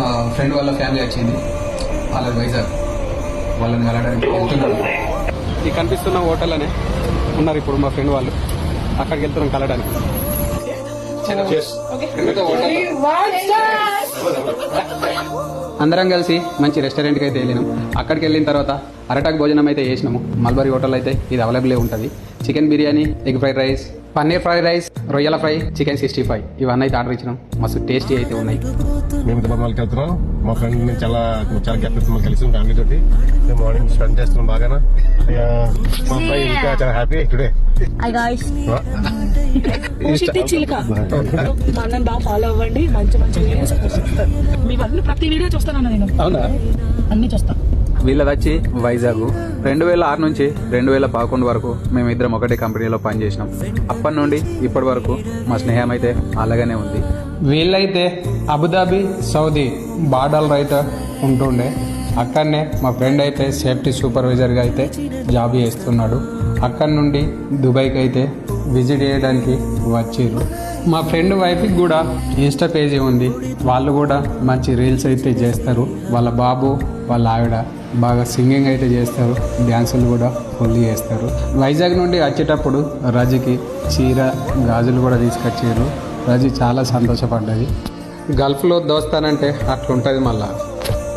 మా ఫ్రెండ్ వాళ్ళ ఫ్యామిలీ వచ్చింది, వాళ్ళ వైజాగ్, వాళ్ళని కలవడానికి వెళ్తున్నాం. ఈ కనిపిస్తున్న హోటల్లోనే ఉన్నారు ఇప్పుడు మా ఫ్రెండ్ వాళ్ళు, అక్కడికి వెళ్తున్నాం కలవడానికి. అందరం కలిసి మంచి రెస్టారెంట్కి అయితే వెళ్ళినాం. అక్కడికి వెళ్ళిన తర్వాత అరటాక్ భోజనం అయితే చేసినాము. మల్బరీ హోటల్ అయితే ఇది అవైలబుల్ ఉంటుంది. Chicken biryani, egg fried rice, paneer fried rice, రొయ్యల ఫ్రై, చికెన్ 65 ఇవన్నీ అయితే ఆర్డర్ ఇచ్చినాం. మస్తు టేస్టీ అయితే ఉన్నాయి. మేము ఇంత వాళ్ళకి వెళ్తున్నాం. మా ఫ్రెండ్ మేము చాలా గ్యాప్ కలిసి ఫ్యామిలీ తోటి మేము మార్నింగ్ స్పెండ్ చేస్తున్నాం బాగా. మా అబ్బాయి ఇంకా చాలా హ్యాపీ టుడే. బాగా ఫాలో అవ్వండి, మంచి మంచి వీడియోస్ మీ వల్ల ప్రతి వీడియో చూస్తానన్నా నేను. అవునా? అన్ని చూస్తాను. వీళ్ళది వచ్చి వైజాగ్. 2006 నుంచి 2011 వరకు మేమిద్దరం ఒకటే కంపెనీలో పనిచేసినాం. అప్పటి నుండి ఇప్పటి వరకు మా స్నేహం అయితే అలాగనే ఉంది. వీళ్ళైతే అబుదాబి, సౌదీ బార్డర్ అయితే ఉంటుండే. అక్కడనే మా ఫ్రెండ్ అయితే సేఫ్టీ సూపర్వైజర్గా అయితే జాబ్ చేస్తున్నాడు. అక్కడి నుండి దుబాయ్కి అయితే విజిట్ చేయడానికి వచ్చిర్రు. మా ఫ్రెండ్ వైఫ్కి కూడా ఇన్స్టా పేజీ ఉంది. వాళ్ళు కూడా మంచి రీల్స్ అయితే చేస్తారు. వాళ్ళ బాబు, వాళ్ళ ఆవిడ బాగా సింగింగ్ అయితే చేస్తారు, డ్యాన్సులు కూడా ఫుల్ చేస్తారు. వైజాగ్ నుండి వచ్చేటప్పుడు రజికి చీర, గాజులు కూడా తీసుకొచ్చారు. రజి చాలా సంతోషపడ్డది. గల్ఫ్లో దోస్తానంటే అట్లుంటుంది మళ్ళా.